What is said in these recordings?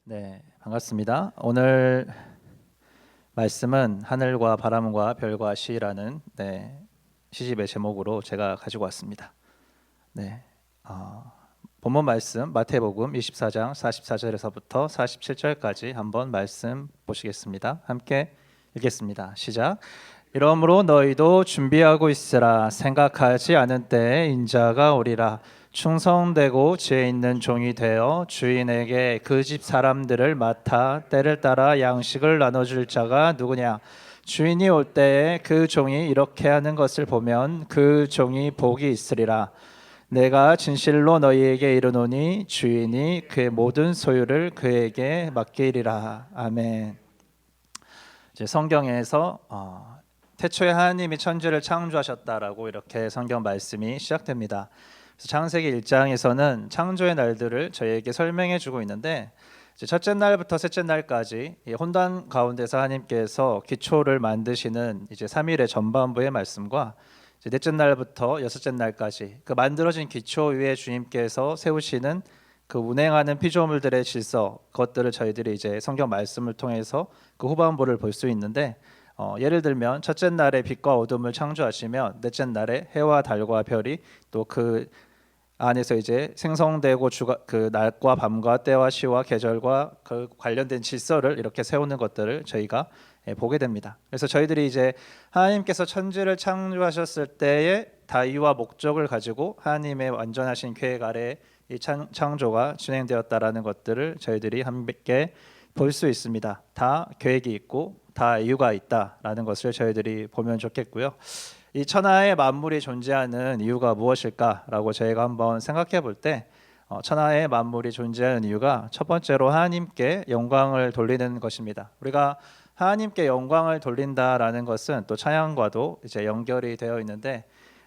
네, 반갑습니다. 오늘 말씀은 하늘과 바람과 별과 시라는 시집의 제목으로 제가 가지고 왔습니다. 네, 본문 말씀 마태복음 24장 44절에서부터 47절까지 한번 말씀 보시겠습니다. 함께 읽겠습니다. 시작. 이러므로 너희도 준비하고 있으라. 생각하지 않은 때에 인자가 오리라. 충성되고 지혜 있는 종이 되어 주인에게 그 집 사람들을 맡아 때를 따라 양식을 나눠줄 자가 누구냐? 주인이 올 때에 그 종이 이렇게 하는 것을 보면 그 종이 복이 있으리라. 내가 진실로 너희에게 이르노니 주인이 그의 모든 소유를 그에게 맡기리라. 아멘. 이제 성경에서 태초에 하나님이 천지를 창조하셨다라고 이렇게 성경 말씀이 시작됩니다. 그래서 창세기 1장에서는 창조의 날들을 저희에게 설명해 주고 있는데 이제 첫째 날부터 셋째 날까지 혼단 가운데서 하나님께서 기초를 만드시는 이제 3일의 전반부의 말씀과 이제 넷째 날부터 여섯째 날까지 그 만들어진 기초 위에 주님께서 세우시는 그 운행하는 피조물들의 질서, 그것들을 저희들이 이제 성경 말씀을 통해서 그 후반부를 볼 수 있는데 예를 들면 첫째 날에 빛과 어둠을 창조하시면 넷째 날에 해와 달과 별이 또 그 안에서 이제 생성되고 그 날과 밤과 때와 시와 계절과 그 관련된 질서를 이렇게 세우는 것들을 저희가 보게 됩니다. 그래서 저희들이 이제 하나님께서 천지를 창조하셨을 때의 다이와 목적을 가지고 하나님의 완전하신 계획 아래 이 창조가 진행되었다라는 것들을 저희들이 함께 볼 수 있습니다. 다 계획이 있고 다 이유가 있다라는 것을 저희들이 보면 좋겠고요. 이 천하의 만물이 존재하는 이유가 무엇일까라고 저희가 한번 생각해 볼 때 천하의 만물이 존재하는 이유가 첫 번째로 하나님께 영광을 돌리는 것입니다. 우리가 하나님께 영광을 돌린다라는 것은 또 찬양과도 이제 연결이 되어 있는데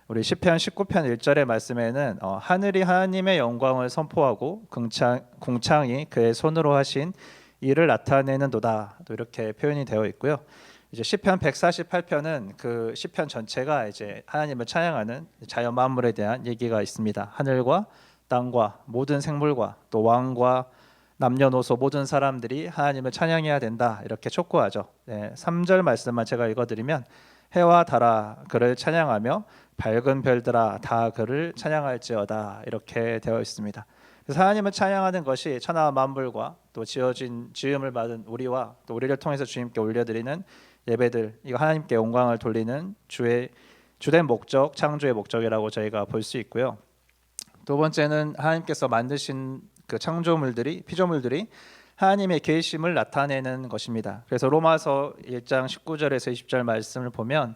우리 시편 19편 1절의 말씀에는 하늘이 하나님의 영광을 선포하고 궁창이 그의 손으로 하신 일을 나타내는도다. 또 이렇게 표현이 되어 있고요. 이제 시편 148편은 그 시편 전체가 이제 하나님을 찬양하는 자연 만물에 대한 얘기가 있습니다. 하늘과 땅과 모든 생물과 또 왕과 남녀노소 모든 사람들이 하나님을 찬양해야 된다. 이렇게 촉구하죠. 3절 말씀만 제가 읽어드리면 해와 달아 그를 찬양하며 밝은 별들아 다 그를 찬양할지어다. 이렇게 되어 있습니다. 그래서 하나님을 찬양하는 것이 천하 만물과 또 지음을 받은 우리와 또 우리를 통해서 주님께 올려드리는 예배들, 이거 하나님께 영광을 돌리는 주된 목적, 창조의 목적이라고 저희가 볼 수 있고요. 두 번째는 하나님께서 만드신 그 피조물들이 하나님의 계심을 나타내는 것입니다. 그래서 로마서 1장 19절에서 20절 말씀을 보면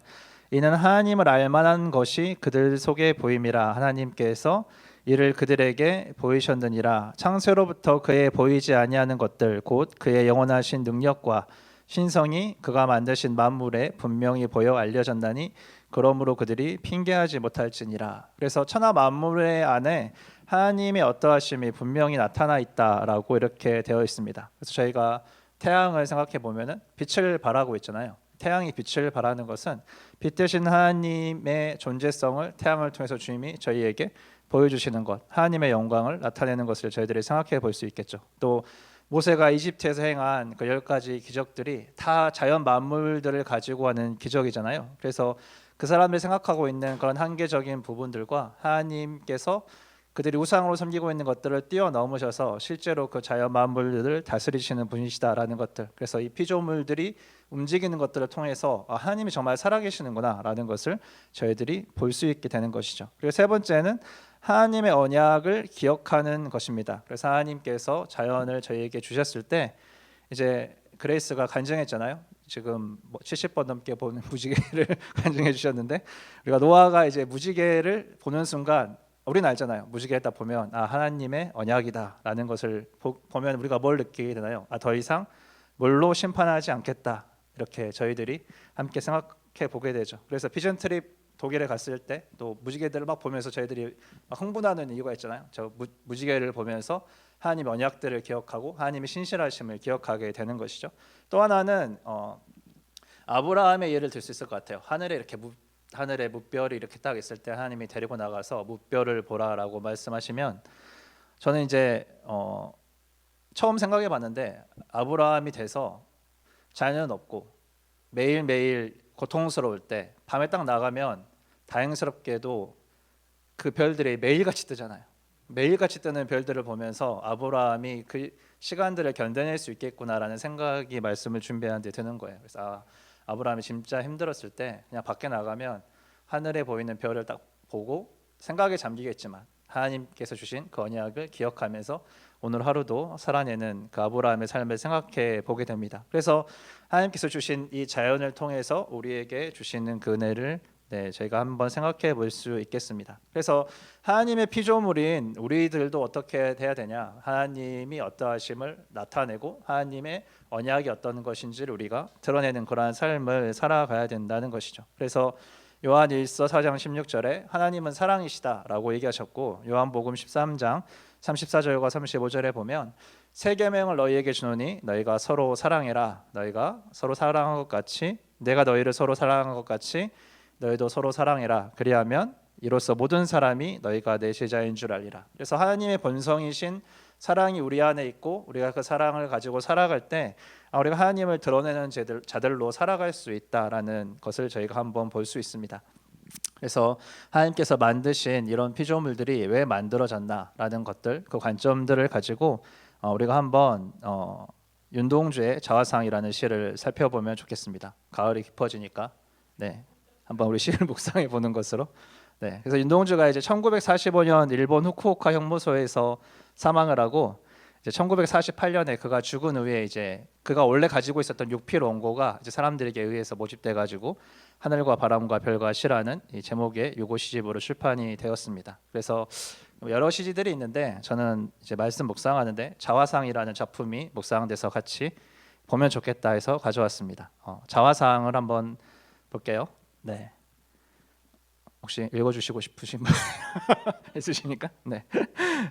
이는 하나님을 알만한 것이 그들 속에 보임이라. 하나님께서 이를 그들에게 보이셨느니라. 창세로부터 그의 보이지 아니하는 것들 곧 그의 영원하신 능력과 신성이 그가 만드신 만물에 분명히 보여 알려졌나니 그러므로 그들이 핑계하지 못할지니라. 그래서 천하 만물의 안에 하나님의 어떠하심이 분명히 나타나 있다라고 이렇게 되어 있습니다. 그래서 저희가 태양을 생각해 보면은 빛을 발하고 있잖아요. 태양이 빛을 발하는 것은 빛 대신 하나님의 존재성을 태양을 통해서 주님이 저희에게 보여주시는 것, 하나님의 영광을 나타내는 것을 저희들이 생각해 볼 수 있겠죠. 또 모세가 이집트에서 행한 그 10가지 기적들이 다 자연 만물들을 가지고 하는 기적이잖아요. 그래서 그 사람들이 생각하고 있는 그런 한계적인 부분들과 하나님께서 그들이 우상으로 섬기고 있는 것들을 뛰어넘으셔서 실제로 그 자연 만물들을 다스리시는 분이시다라는 것들. 그래서 이 피조물들이 움직이는 것들을 통해서 하나님이 정말 살아계시는구나라는 것을 저희들이 볼 수 있게 되는 것이죠. 그리고 세 번째는 하나님의 언약을 기억하는 것입니다. 그래서 하나님께서 자연을 저희에게 주셨을 때 이제 그레이스가 간증했잖아요. 지금 70번 넘게 보는 무지개를 간증해 주셨는데 우리가 노아가 이제 무지개를 보는 순간 우리는 알잖아요. 무지개를 딱 보면 하나님의 언약이다라는 것을 보면 우리가 뭘 느끼게 되나요? 더 이상 물로 심판하지 않겠다. 이렇게 저희들이 함께 생각해 보게 되죠. 그래서 비전 트립 독일에 갔을 때 또 무지개들을 막 보면서 저희들이 막 흥분하는 이유가 있잖아요. 저 무지개를 보면서 하나님의 언약들을 기억하고 하나님의 신실하심을 기억하게 되는 것이죠. 또 하나는 아브라함의 예를 들 수 있을 것 같아요. 하늘에 무별이 이렇게 딱 있을 때 하나님이 데리고 나가서 무별을 보라라고 말씀하시면 저는 이제 처음 생각해 봤는데 아브라함이 돼서 자녀는 없고 매일매일 고통스러울 때 밤에 딱 나가면 다행스럽게도 그 별들이 매일같이 뜨잖아요. 매일같이 뜨는 별들을 보면서 아브라함이 그 시간들을 견뎌낼 수 있겠구나라는 생각이 말씀을 준비하는 데 드는 거예요. 그래서 아브라함이 진짜 힘들었을 때 그냥 밖에 나가면 하늘에 보이는 별을 딱 보고 생각에 잠기겠지만 하나님께서 주신 그 언약을 기억하면서 오늘 하루도 살아내는 그 아브라함의 삶을 생각해 보게 됩니다. 그래서 하나님께서 주신 이 자연을 통해서 우리에게 주시는 그 은혜를 저희가 한번 생각해 볼 수 있겠습니다. 그래서 하나님의 피조물인 우리들도 어떻게 돼야 되냐? 하나님이 어떠하심을 나타내고 하나님의 언약이 어떤 것인지를 우리가 드러내는 그러한 삶을 살아가야 된다는 것이죠. 그래서 요한일서 4장 16절에 하나님은 사랑이시다라고 얘기하셨고, 요한복음 13장 34절과 35절에 보면 새 계명을 너희에게 주노니 너희가 서로 사랑해라. 너희가 서로 사랑한 것 같이 내가 너희를 서로 사랑한 것 같이 너희도 서로 사랑해라. 그리하면 이로써 모든 사람이 너희가 내 제자인 줄 알리라. 그래서 하나님의 본성이신 사랑이 우리 안에 있고 우리가 그 사랑을 가지고 살아갈 때 우리가 하나님을 드러내는 자들로 살아갈 수 있다라는 것을 저희가 한번 볼 수 있습니다. 그래서 하나님께서 만드신 이런 피조물들이 왜 만들어졌나라는 것들, 그 관점들을 가지고 우리가 한번 윤동주의 자화상이라는 시를 살펴보면 좋겠습니다. 가을이 깊어지니까 한번 우리 시를 묵상해 보는 것으로. 그래서 윤동주가 이제 1945년 일본 후쿠오카 형무소에서 사망을 하고 이제 1948년에 그가 죽은 후에 이제 그가 원래 가지고 있었던 육필 원고가 이제 사람들에게 의해서 모집돼 가지고 하늘과 바람과 별과 시라는 이 제목의 유고 시집으로 출판이 되었습니다. 그래서 여러 시집들이 있는데 저는 이제 말씀 묵상하는데 자화상이라는 작품이 묵상돼서 같이 보면 좋겠다 해서 가져왔습니다. 자화상을 한번 볼게요. 혹시 읽어주시고 싶으신 분 있으십니까?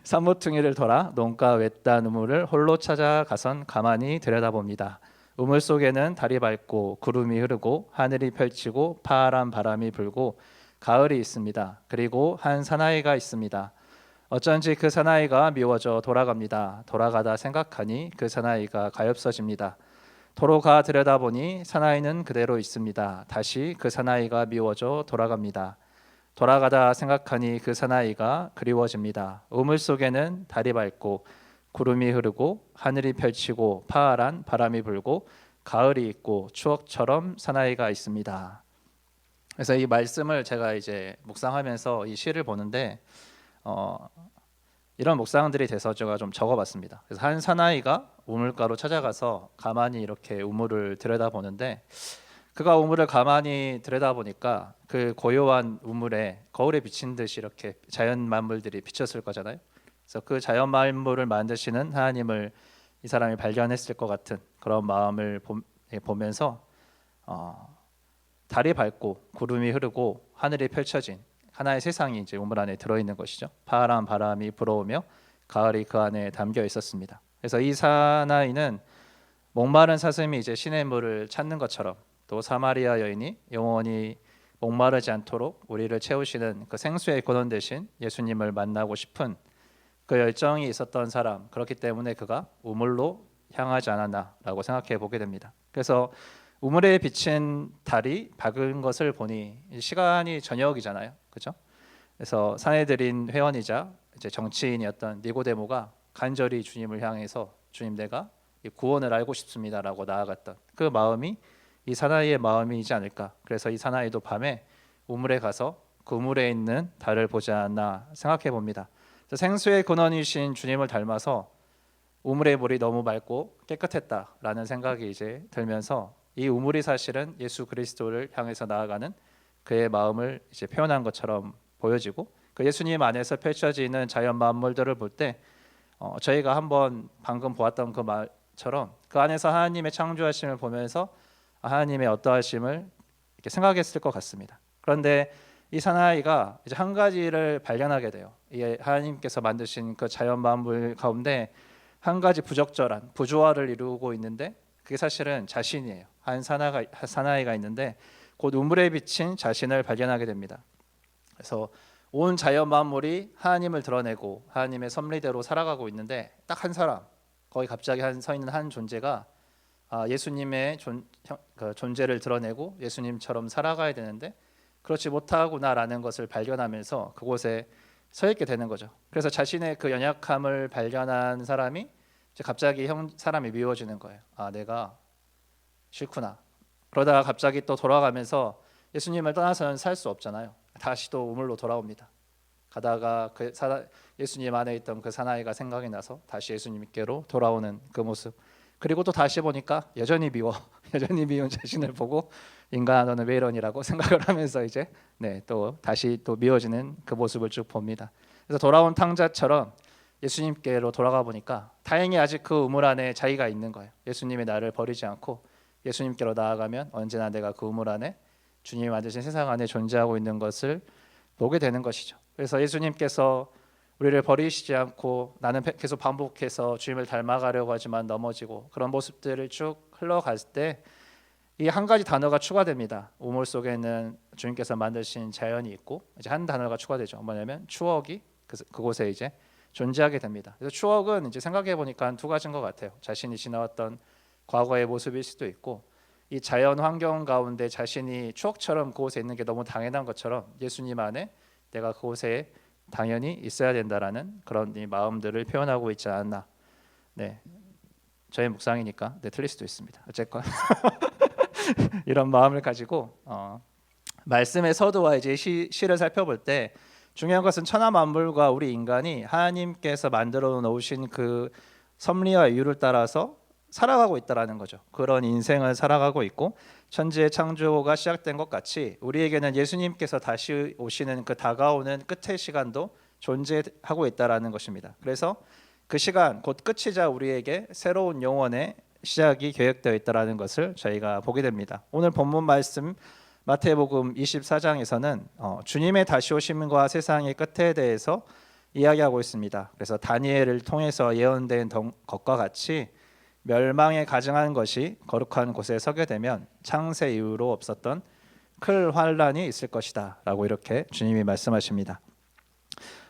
산모퉁이를 돌아 논가 외딴 우물을 홀로 찾아가선 가만히 들여다봅니다. 우물 속에는 달이 밝고 구름이 흐르고 하늘이 펼치고 파란 바람이 불고 가을이 있습니다. 그리고 한 사나이가 있습니다. 어쩐지 그 사나이가 미워져 돌아갑니다. 돌아가다 생각하니 그 사나이가 가엾어집니다. 도로가 들여다보니 사나이는 그대로 있습니다. 다시 그 사나이가 미워져 돌아갑니다. 돌아가다 생각하니 그 사나이가 그리워집니다. 우물 속에는 달이 밝고 구름이 흐르고 하늘이 펼치고 파란 바람이 불고 가을이 있고 추억처럼 사나이가 있습니다. 그래서 이 말씀을 제가 이제 묵상하면서 이 시를 보는데 이런 묵상들이 돼서 제가 좀 적어봤습니다. 그래서 한 사나이가 우물가로 찾아가서 가만히 이렇게 우물을 들여다보는데 그가 우물을 가만히 들여다보니까 그 고요한 우물에 거울에 비친 듯이 이렇게 자연 만물들이 비쳤을 거잖아요. 그래서 그 자연 만물을 만드시는 하나님을 이 사람이 발견했을 것 같은 그런 마음을 보면서 달이 밝고 구름이 흐르고 하늘이 펼쳐진 하나의 세상이 이제 우물 안에 들어있는 것이죠. 파란 바람이 불어오며 가을이 그 안에 담겨 있었습니다. 그래서 이 사나이는 목마른 사슴이 이제 시냇물을 찾는 것처럼 또 사마리아 여인이 영원히 목마르지 않도록 우리를 채우시는 그 생수의 근원 되신 예수님을 만나고 싶은 그 열정이 있었던 사람, 그렇기 때문에 그가 우물로 향하지 않았나라고 생각해 보게 됩니다. 그래서 우물에 비친 달이 밝은 것을 보니 시간이 저녁이잖아요, 그렇죠? 그래서 사내들인 회원이자 이제 정치인이었던 니고데모가 간절히 주님을 향해서 주님, 내가 이 구원을 알고 싶습니다라고 나아갔던 그 마음이 이 사나이의 마음이지 않을까. 그래서 이 사나이도 밤에 우물에 가서 그 우물에 있는 달을 보지 않나 생각해 봅니다. 생수의 근원이신 주님을 닮아서 우물의 물이 너무 맑고 깨끗했다라는 생각이 이제 들면서 이 우물이 사실은 예수 그리스도를 향해서 나아가는 그의 마음을 이제 표현한 것처럼 보여지고, 그 예수님 안에서 펼쳐지는 자연 만물들을 볼 때 저희가 한번 방금 보았던 그 말처럼 그 안에서 하나님의 창조하심을 보면서 하나님의 어떠하심을 이렇게 생각했을 것 같습니다. 그런데 이 사나이가 이제 한 가지를 발견하게 돼요. 이 하나님께서 만드신 그 자연 만물 가운데 한 가지 부적절한 부조화를 이루고 있는데 그게 사실은 자신이에요. 한 사나이가 있는데 곧 우물에 비친 자신을 발견하게 됩니다. 그래서 온 자연 만물이 하나님을 드러내고 하나님의 섭리대로 살아가고 있는데 딱 한 사람, 거기 갑자기 서 있는 한 존재가 예수님의 존재를 드러내고 예수님처럼 살아가야 되는데 그렇지 못하구나라는 것을 발견하면서 그곳에 서 있게 되는 거죠. 그래서 자신의 그 연약함을 발견한 사람이 이제 갑자기 사람이 미워지는 거예요. 내가 싫구나. 그러다가 갑자기 또 돌아가면서 예수님을 떠나서는 살 수 없잖아요. 다시 또 우물로 돌아옵니다. 가다가 예수님 안에 있던 그 사나이가 생각이 나서 다시 예수님께로 돌아오는 그 모습. 그리고 또 다시 보니까 여전히 미워. 여전히 미운 자신을 보고 인간아 너는 왜 이러니라고 생각을 하면서 이제 또 다시 또 미워지는 그 모습을 쭉 봅니다. 그래서 돌아온 탕자처럼 예수님께로 돌아가 보니까 다행히 아직 그 우물 안에 자기가 있는 거예요. 예수님이 나를 버리지 않고 예수님께로 나아가면 언제나 내가 그 우물 안에 주님이 만드신 세상 안에 존재하고 있는 것을 보게 되는 것이죠. 그래서 예수님께서 우리를 버리시지 않고 나는 계속 반복해서 주님을 닮아가려고 하지만 넘어지고 그런 모습들을 쭉 흘러갈 때 이 한 가지 단어가 추가됩니다. 우물 속에는 주님께서 만드신 자연이 있고 이제 한 단어가 추가되죠. 뭐냐면 추억이 그곳에 이제 존재하게 됩니다. 그래서 추억은 이제 생각해 보니까 두 가지인 것 같아요. 자신이 지나왔던 과거의 모습일 수도 있고 이 자연 환경 가운데 자신이 추억처럼 그곳에 있는 게 너무 당연한 것처럼 예수님 안에 내가 그곳에 당연히 있어야 된다라는 그런 이 마음들을 표현하고 있지 않았나. 저의 묵상이니까 틀릴 수도 있습니다. 어쨌건 이런 마음을 가지고 말씀의 서두와 이제 시를 살펴볼 때 중요한 것은 천하 만물과 우리 인간이 하나님께서 만들어 놓으신 그 섭리와 이유를 따라서 살아가고 있다라는 거죠. 그런 인생을 살아가고 있고 천지의 창조가 시작된 것 같이 우리에게는 예수님께서 다시 오시는 그 다가오는 끝의 시간도 존재하고 있다라는 것입니다. 그래서 그 시간 곧 끝이자 우리에게 새로운 영원의 시작이 계획되어 있다라는 것을 저희가 보게 됩니다. 오늘 본문 말씀 마태복음 24장에서는 주님의 다시 오심과 세상의 끝에 대해서 이야기하고 있습니다. 그래서 다니엘을 통해서 예언된 것과 같이 멸망에 가증한 것이 거룩한 곳에 서게 되면 창세 이후로 없었던 큰 환란이 있을 것이다 라고 이렇게 주님이 말씀하십니다.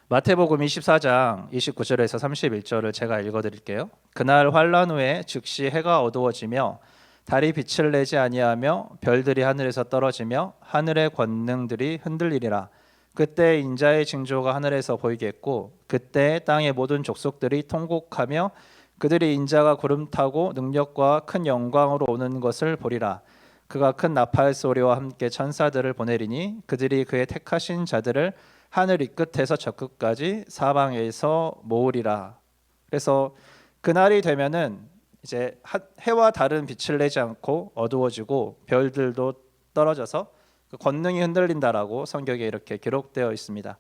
마태복음 24장 29절에서 31절을 제가 읽어드릴게요. 그날 환란 후에 즉시 해가 어두워지며 달이 빛을 내지 아니하며 별들이 하늘에서 떨어지며 하늘의 권능들이 흔들리리라. 그때 인자의 징조가 하늘에서 보이겠고 그때 땅의 모든 족속들이 통곡하며 그들이 인자가 구름 타고 능력과 큰 영광으로 오는 것을 보리라. 그가 큰 나팔 소리와 함께 천사들을 보내리니 그들이 그의 택하신 자들을 하늘 이 끝에서 저 끝까지 사방에서 모으리라. 그래서 그날이 되면은 이제 해와 달은 빛을 내지 않고 어두워지고 별들도 떨어져서 그 권능이 흔들린다라고 성경에 이렇게 기록되어 있습니다.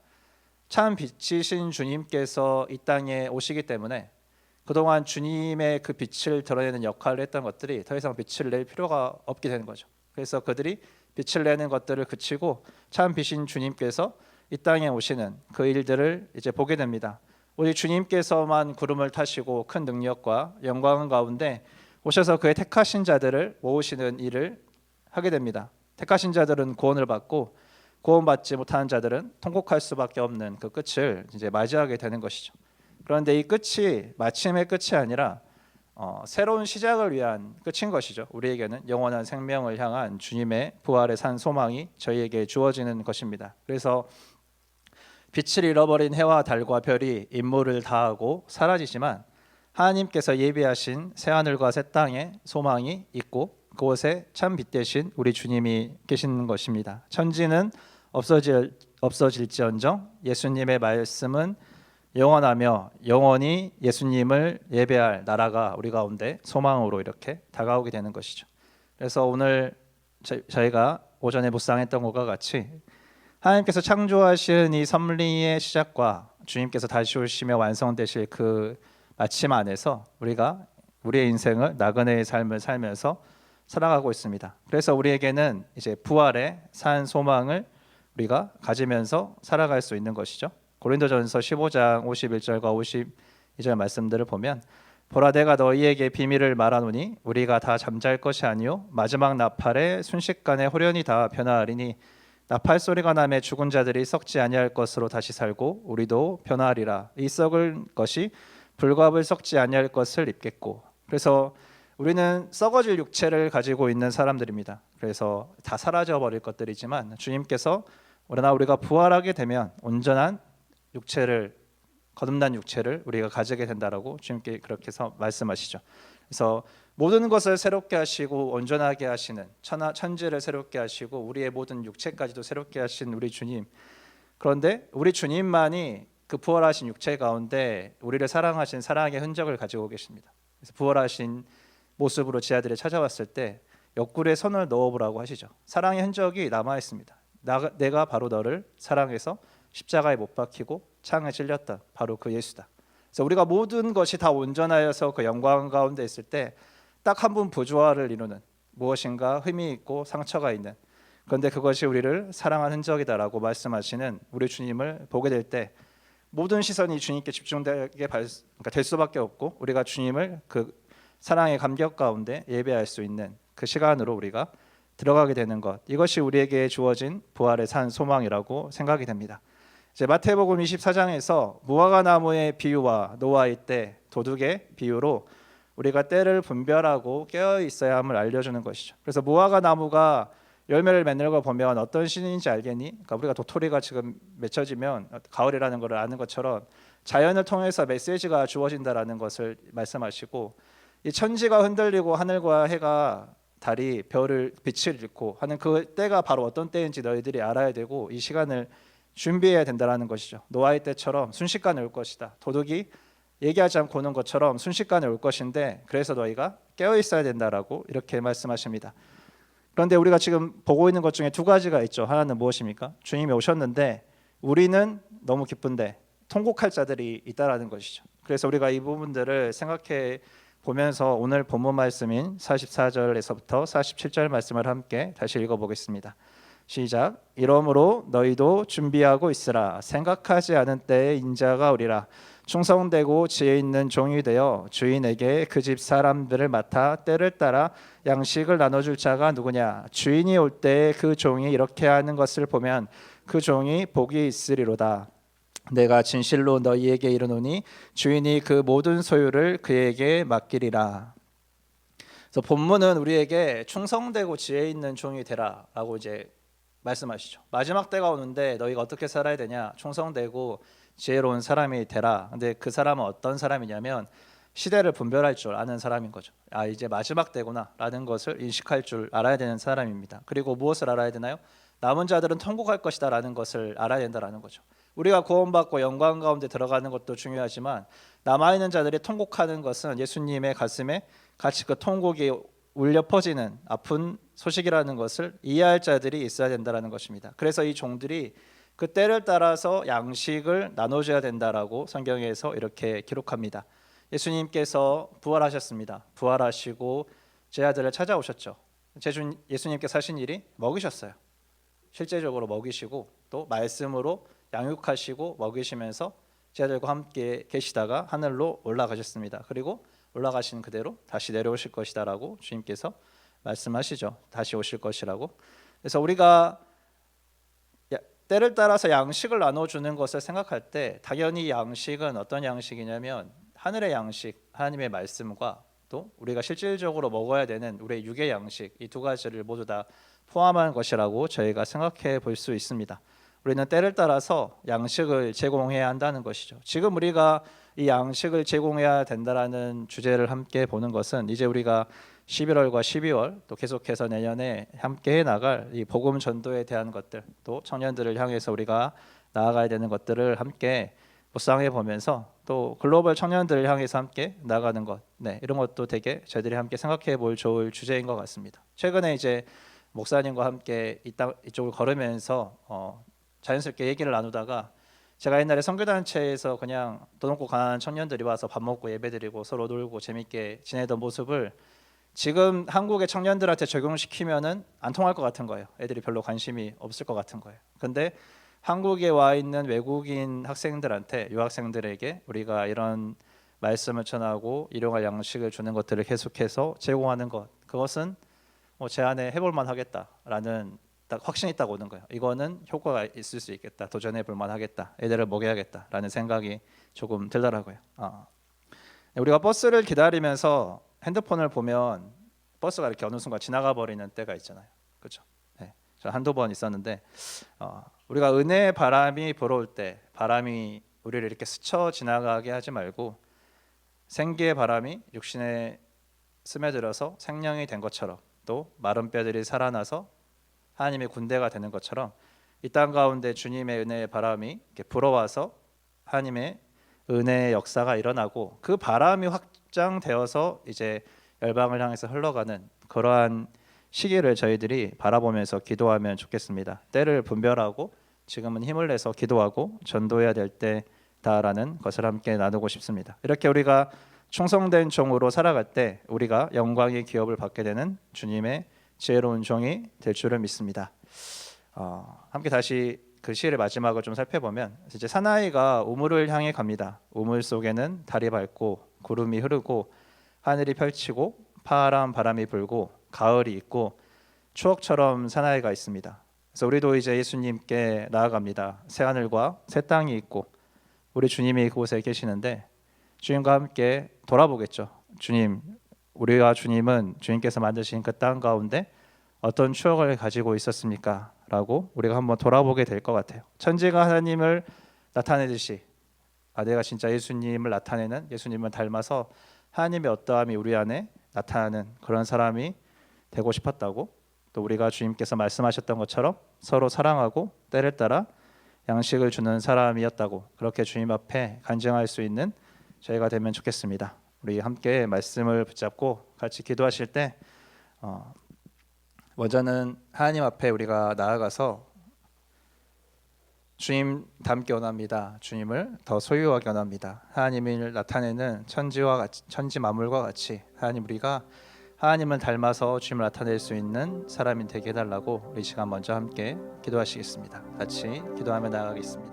참 빛이신 주님께서 이 땅에 오시기 때문에 그동안 주님의 그 빛을 드러내는 역할을 했던 것들이 더 이상 빛을 낼 필요가 없게 되는 거죠. 그래서 그들이 빛을 내는 것들을 그치고 참 빛인 주님께서 이 땅에 오시는 그 일들을 이제 보게 됩니다. 우리 주님께서만 구름을 타시고 큰 능력과 영광 가운데 오셔서 그의 택하신 자들을 모으시는 일을 하게 됩니다. 택하신 자들은 구원을 받고 구원받지 못하는 자들은 통곡할 수밖에 없는 그 끝을 이제 맞이하게 되는 것이죠. 그런데 이 끝이 마침의 끝이 아니라 새로운 시작을 위한 끝인 것이죠. 우리에게는 영원한 생명을 향한 주님의 부활의 산 소망이 저희에게 주어지는 것입니다. 그래서 빛을 잃어버린 해와 달과 별이 임무를 다하고 사라지지만 하나님께서 예비하신 새하늘과 새 땅에 소망이 있고 그곳에 참 빛 대신 우리 주님이 계시는 것입니다. 천지는 없어질지언정 예수님의 말씀은 영원하며 영원히 예수님을 예배할 나라가 우리 가운데 소망으로 이렇게 다가오게 되는 것이죠. 그래서 오늘 저희가 오전에 묵상했던 것과 같이 하나님께서 창조하신 이 섭리의 시작과 주님께서 다시 오시며 완성되실 그 마침 안에서 우리가 우리의 인생을 나그네의 삶을 살면서 살아가고 있습니다. 그래서 우리에게는 이제 부활의 산 소망을 우리가 가지면서 살아갈 수 있는 것이죠. 고린도전서 15장 51절과 52절 말씀들을 보면 보라 내가 너희에게 비밀을 말하노니 우리가 다 잠잘 것이 아니요 마지막 나팔에 순식간에 호련히 다 변화하리니 나팔 소리가 나매 죽은 자들이 썩지 아니할 것으로 다시 살고 우리도 변화하리라. 이 썩을 것이 불갑을 썩지 아니할 것을 입겠고. 그래서 우리는 썩어질 육체를 가지고 있는 사람들입니다. 그래서 다 사라져 버릴 것들이지만 주님께서 그러나 우리가 부활하게 되면 온전한 육체를, 거듭난 육체를 우리가 가지게 된다라고 주님께 그렇게 해서 말씀하시죠. 그래서 모든 것을 새롭게 하시고 온전하게 하시는 천지를 새롭게 하시고 우리의 모든 육체까지도 새롭게 하신 우리 주님. 그런데 우리 주님만이 그 부활하신 육체 가운데 우리를 사랑하신 사랑의 흔적을 가지고 계십니다. 그래서 부활하신 모습으로 제 아들이 찾아왔을 때 옆구리에 손을 넣어보라고 하시죠. 사랑의 흔적이 남아 있습니다. 내가 바로 너를 사랑해서 십자가에 못 박히고 창에 찔렸다. 바로 그 예수다. 그래서 우리가 모든 것이 다 온전하여서 그 영광 가운데 있을 때 딱 한 분 부조화를 이루는, 무엇인가 흠이 있고 상처가 있는, 그런데 그것이 우리를 사랑한 흔적이다라고 말씀하시는 우리 주님을 보게 될 때 모든 시선이 주님께 집중되게 될 수밖에 없고 우리가 주님을 그 사랑의 감격 가운데 예배할 수 있는 그 시간으로 우리가 들어가게 되는 것, 이것이 우리에게 주어진 부활의 산 소망이라고 생각이 됩니다. 이제 마태복음 24장에서 무화과 나무의 비유와 노아의 때 도둑의 비유로 우리가 때를 분별하고 깨어 있어야 함을 알려주는 것이죠. 그래서 무화과 나무가 열매를 맺는 걸 보면 어떤 시즌인지 알겠니? 그러니까 우리가 도토리가 지금 맺혀지면 가을이라는 것을 아는 것처럼 자연을 통해서 메시지가 주어진다라는 것을 말씀하시고, 이 천지가 흔들리고 하늘과 해가 달이 별을 빛을 잃고 하는 그 때가 바로 어떤 때인지 너희들이 알아야 되고 이 시간을 준비해야 된다라는 것이죠. 노아의 때처럼 순식간에 올 것이다. 도둑이 얘기하지 않고 오는 것처럼 순식간에 올 것인데 그래서 너희가 깨어 있어야 된다라고 이렇게 말씀하십니다. 그런데 우리가 지금 보고 있는 것 중에 두 가지가 있죠. 하나는 무엇입니까? 주님이 오셨는데 우리는 너무 기쁜데 통곡할 자들이 있다라는 것이죠. 그래서 우리가 이 부분들을 생각해 보면서 오늘 본문 말씀인 44절에서부터 47절 말씀을 함께 다시 읽어보겠습니다. 시작. 이러므로 너희도 준비하고 있으라. 생각하지 않은 때에 인자가 오리라. 충성되고 지혜 있는 종이 되어 주인에게 그 집 사람들을 맡아 때를 따라 양식을 나눠줄 자가 누구냐? 주인이 올 때에 그 종이 이렇게 하는 것을 보면 그 종이 복이 있으리로다. 내가 진실로 너희에게 이르노니 주인이 그 모든 소유를 그에게 맡기리라. 그래서 본문은 우리에게 충성되고 지혜 있는 종이 되라라고 이제 말씀하시죠. 마지막 때가 오는데 너희가 어떻게 살아야 되냐? 충성되고 지혜로운 사람이 되라. 근데 그 사람은 어떤 사람이냐면 시대를 분별할 줄 아는 사람인 거죠. 아, 이제 마지막 때구나라는 것을 인식할 줄 알아야 되는 사람입니다. 그리고 무엇을 알아야 되나요? 남은 자들은 통곡할 것이다라는 것을 알아야 된다라는 거죠. 우리가 구원받고 영광 가운데 들어가는 것도 중요하지만 남아있는 자들이 통곡하는 것은 예수님의 가슴에 같이 그 통곡이 울려 퍼지는 아픈 소식이라는 것을 이해할 자들이 있어야 된다는 것입니다. 그래서 이 종들이 그 때를 따라서 양식을 나눠줘야 된다라고 성경에서 이렇게 기록합니다. 예수님께서 부활하셨습니다. 부활하시고 제 아들을 찾아오셨죠. 예수님께서 하신 일이 먹이셨어요. 실제적으로 먹이시고 또 말씀으로 양육하시고 먹이시면서 제자들과 함께 계시다가 하늘로 올라가셨습니다. 그리고 올라가신 그대로 다시 내려오실 것이다라고 주님께서 말씀하시죠. 다시 오실 것이라고. 그래서 우리가 때를 따라서 양식을 나눠주는 것을 생각할 때 당연히 양식은 어떤 양식이냐면 하늘의 양식, 하나님의 말씀과 또 우리가 실질적으로 먹어야 되는 우리의 육의 양식, 이 두 가지를 모두 다 포함한 것이라고 저희가 생각해 볼 수 있습니다. 우리는 때를 따라서 양식을 제공해야 한다는 것이죠. 지금 우리가 이 양식을 제공해야 된다라는 주제를 함께 보는 것은 이제 우리가 11월과 12월 또 계속해서 내년에 함께 해 나갈 이 복음 전도에 대한 것들, 또 청년들을 향해서 우리가 나아가야 되는 것들을 함께 묵상해 보면서 또 글로벌 청년들을 향해서 함께 나아가는 것, 이런 것도 되게 저희들이 함께 생각해 볼 좋을 주제인 것 같습니다. 최근에 이제 목사님과 함께 이쪽을 걸으면서 자연스럽게 얘기를 나누다가 제가 옛날에 선교단체에서 그냥 돈 없고 가난한 청년들이 와서 밥 먹고 예배드리고 서로 놀고 재밌게 지내던 모습을 지금 한국의 청년들한테 적용시키면은 안 통할 것 같은 거예요. 애들이 별로 관심이 없을 것 같은 거예요. 근데 한국에 와 있는 외국인 학생들한테, 유학생들에게 우리가 이런 말씀을 전하고 일용할 양식을 주는 것들을 계속해서 제공하는 것, 그것은 제 안에 해볼만 하겠다라는 딱 확신이 딱 오는 거예요. 이거는 효과가 있을 수 있겠다, 도전해 볼만 하겠다, 애들을 먹여야겠다라는 생각이 조금 들더라고요. 우리가 버스를 기다리면서 핸드폰을 보면 버스가 이렇게 어느 순간 지나가 버리는 때가 있잖아요. 그렇죠? 네. 저 한두 번 있었는데 우리가 은혜의 바람이 불어올 때 바람이 우리를 이렇게 스쳐 지나가게 하지 말고 생기의 바람이 육신에 스며들어서 생명이 된 것처럼 또 마른 뼈들이 살아나서 하나님의 군대가 되는 것처럼 이 땅 가운데 주님의 은혜의 바람이 이렇게 불어와서 하나님의 은혜의 역사가 일어나고 그 바람이 확장되어서 이제 열방을 향해서 흘러가는 그러한 시기를 저희들이 바라보면서 기도하면 좋겠습니다. 때를 분별하고 지금은 힘을 내서 기도하고 전도해야 될 때다라는 것을 함께 나누고 싶습니다. 이렇게 우리가 충성된 종으로 살아갈 때 우리가 영광의 기업을 받게 되는 주님의 지혜로운 종이 될 줄을 믿습니다. 함께 다시 그 시의 마지막을 좀 살펴보면 이제 사나이가 우물을 향해 갑니다. 우물 속에는 달이 밝고 구름이 흐르고 하늘이 펼치고 파란 바람이 불고 가을이 있고 추억처럼 사나이가 있습니다. 그래서 우리도 이제 예수님께 나아갑니다. 새 하늘과 새 땅이 있고 우리 주님이 그곳에 계시는데 주님과 함께 돌아보겠죠. 주님, 우리와 주님은 주님께서 만드신 그 땅 가운데 어떤 추억을 가지고 있었습니까? 라고 우리가 한번 돌아보게 될 것 같아요. 천지가 하나님을 나타내듯이 내가 진짜 예수님을 나타내는, 예수님을 닮아서 하나님의 어떠함이 우리 안에 나타나는 그런 사람이 되고 싶었다고, 또 우리가 주님께서 말씀하셨던 것처럼 서로 사랑하고 때를 따라 양식을 주는 사람이었다고 그렇게 주님 앞에 간증할 수 있는 저희가 되면 좋겠습니다. 우리 함께 말씀을 붙잡고 같이 기도하실 때 먼저는 하나님 앞에 우리가 나아가서 주님 닮기 원합니다. 주님을 더 소유하기 원합니다. 하나님을 나타내는 천지와 같이, 천지 만물과 같이 하나님 우리가 하나님을 닮아서 주님을 나타낼 수 있는 사람이 되게 해달라고 우리 시간 먼저 함께 기도하시겠습니다. 같이 기도하며 나아가겠습니다.